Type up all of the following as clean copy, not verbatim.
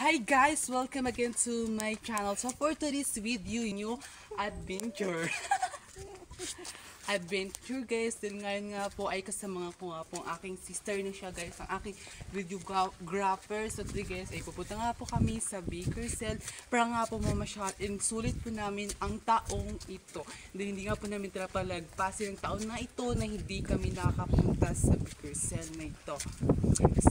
Hi guys! Welcome again to my channel. So for today's video, new adventure. Adventure guys, din ngayon nga po ay kasama ko nga po ang aking sister na siya guys, ang aking videographer. So today guys ay pupunta nga po kami sa Bakersfield para nga po mamasyal and sulit po namin ang taong ito. Hindi nga po namin palagpasin ang taon na ito na hindi kami nakapunta sa Bakersfield na ito.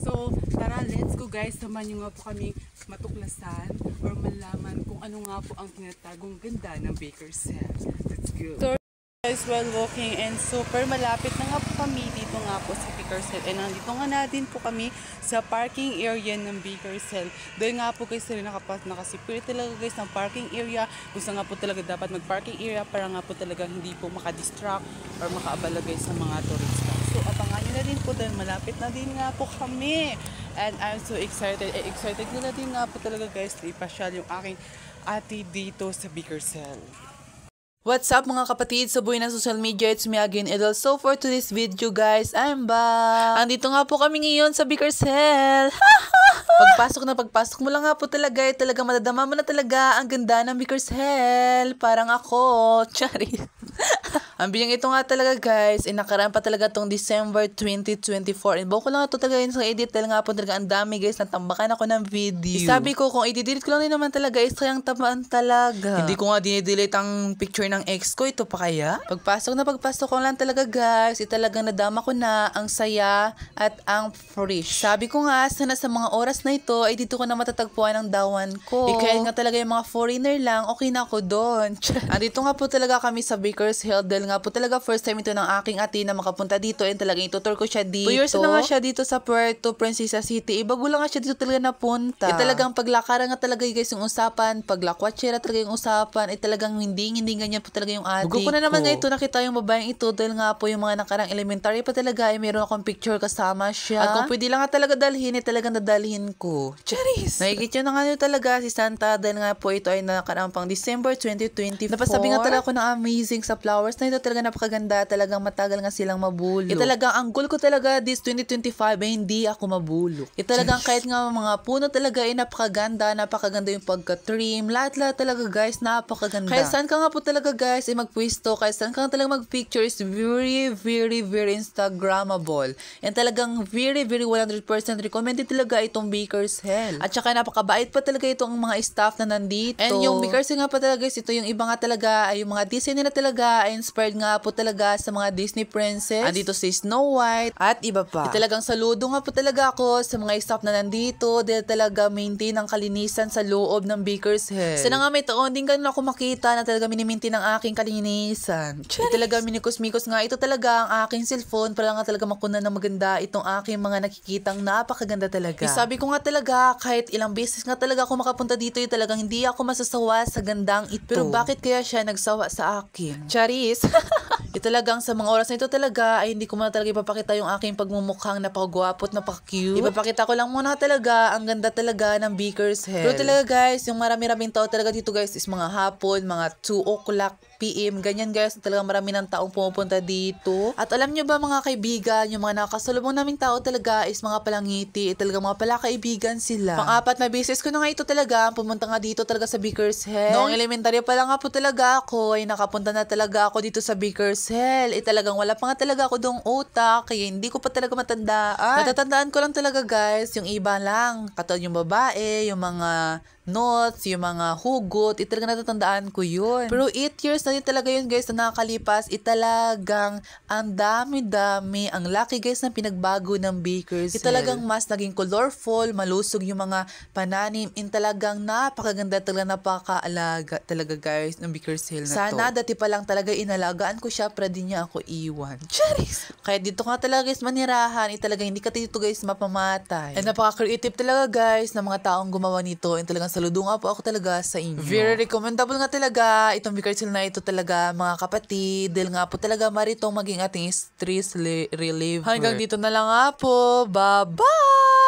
So tara, let's go guys, samahan nyo nga po kami matuklasan or malaman kung ano nga po ang tinatagong ganda ng Bakersfield. Let's go! Guys, while walking and super malapit na nga po kami dito nga po sa Bakersfield and nandito nga na din po kami sa parking area ng Bakersfield. Dahil nga po guys nakasipir talaga guys ng parking area. Gusto nga po talaga dapat mag parking area para nga po talaga hindi po makadistract or makaabala guys sa mga turista. So abangan nyo na din po dahil malapit na din nga po kami and I'm so excited. Excited na din nga po talaga guys na ipasyal yung aking ate dito sa Bakersfield. What's up mga kapatid sa buhay ng social media, it's me again, Idol. So for today's video guys, I'm back. Andito nga po kami ngayon sa Bakersfield. Pagpasok mo lang nga po talaga, talagang madadama mo na talaga ang ganda ng Bakersfield. Parang ako, Charis. Ang biyang ito nga talaga guys, nakaraan pa talaga tong December 2024. And buko lang ito talaga yun sa edit dahil nga po talaga ang dami guys, natambakan ako ng video. Sabi ko kung i-delete ko lang din naman talaga is kayang tamaan talaga. Hindi ko nga dinidelete ang picture ng ex ko, ito pa kaya? Pagpasok ko lang talaga guys, talagang nadama ko na ang saya at ang fresh. Sabi ko nga, sana sa mga oras na ito ay dito ko na matatagpuan ang dawan ko. Kahit nga talaga yung mga foreigner lang, okay na ako doon. Andito nga po talaga kami sa Bakersfield dahil nga po talaga first time ito ng aking ate na makapunta dito and talagang itutur ko siya dito. 2 years na nga siya dito sa Puerto Princesa City. Bago lang nga siya dito talaga napunta. Talagang paglakara nga talaga guys yung usapan, paglakwatsyera talaga yung usapan, talagang hindi ganyan po talaga yung ate ko. Na naman nga ito nakita yung babaeng ito dahil nga po yung mga nakarang elementary pa talaga ay meron akong picture kasama siya. At kung pwede lang nga talaga dalhin, talagang dadalhin ko. Charis! Nakikita nyo na nga nyo talaga si Santa dahil nga po ito ay nakarang pang December 2024. Napasabi nga talaga ako ng amazing sa flowers na ito talaga napakaganda, talagang matagal nga silang mabulok. Talagang ang goal ko talaga this 2025 ay hindi ako mabulok. Talagang kahit nga mga puno talaga ay napakaganda yung pagka-trim, lahat talaga guys, napakaganda. Kaya saan ka nga po talaga guys ay magpwisto, kaya saan ka nga talaga mag-picture is very Instagrammable. And talagang very 100% recommended talaga itong Bakersfield. At saka napakabait pa talaga itong mga staff na nandito. And yung Bakersfield nga pa talaga guys, ito yung iba nga talaga ay yung mga design nila talaga ay inspired nga po talaga sa mga Disney princess. Andito si Snow White at iba pa. Talagang saludo nga po talaga ako sa mga staff na nandito dahil talaga maintain ang kalinisan sa loob ng Bakersfield. Sana nga may taon din ganun ako makita na talaga minimintin ang aking kalinisan. Talaga minikos-mikos nga ito talaga ang aking cellphone para nga talaga makunan ng maganda itong aking mga nakikitang napakaganda talaga. Sabi ko nga talaga kahit ilang beses nga talaga ako makapunta dito talagang hindi ako masasawa sa gandang ito. Pero bakit kaya siya nagsawa sa akin? Charis! Talagang sa mga oras na ito talaga ay hindi ko muna talaga ipapakita yung aking pagmumukhang napakagwapo at napaka-cute. Ipapakita ko lang muna talaga ang ganda talaga ng Bakersfield. Pero talaga guys, yung marami-raming tao talaga dito guys is mga hapon, mga 2 o'clock PM, ganyan guys, talagang marami ng taong pumupunta dito. At alam nyo ba mga kaibigan, yung mga nakasalubong naming tao talaga is mga palangiti, talaga mga palakaibigan sila. Pang-apat na beses ko na nga ito talaga, pumunta nga dito talaga sa Bakersfield. Noong elementary pa lang nga po talaga ako, ay nakapunta na talaga ako dito sa Bakersfield. Talagang wala pa nga talaga ako doong utak, kaya hindi ko pa talaga matandaan. Natatandaan ko lang talaga guys, yung iba lang, katulad yung babae, yung mga notes, yung mga hugot, talagang natatandaan ko yun. Pero 8 years na din talaga yun guys na nakakalipas, talagang ang dami, ang laki guys na pinagbago ng Bakersfield. Talagang mas naging colorful, malusog yung mga pananim, talagang napakaganda talaga, napakaalaga talaga guys ng Bakersfield na to. Sana dati pa lang talaga inalagaan ko siya para di niya ako iwan. Charis! Kaya dito nga talaga guys manirahan, talaga hindi ka dito guys mapamatay. And napaka-creative talaga guys ng mga taong gumawa nito, talagang saludo nga po ako talaga sa inyo. Very recommendable nga talaga itong Bakersfield na ito talaga mga kapatid. Dahil nga po talaga maritong maging ating stress reliever. Hanggang dito na lang nga po. Bye-bye!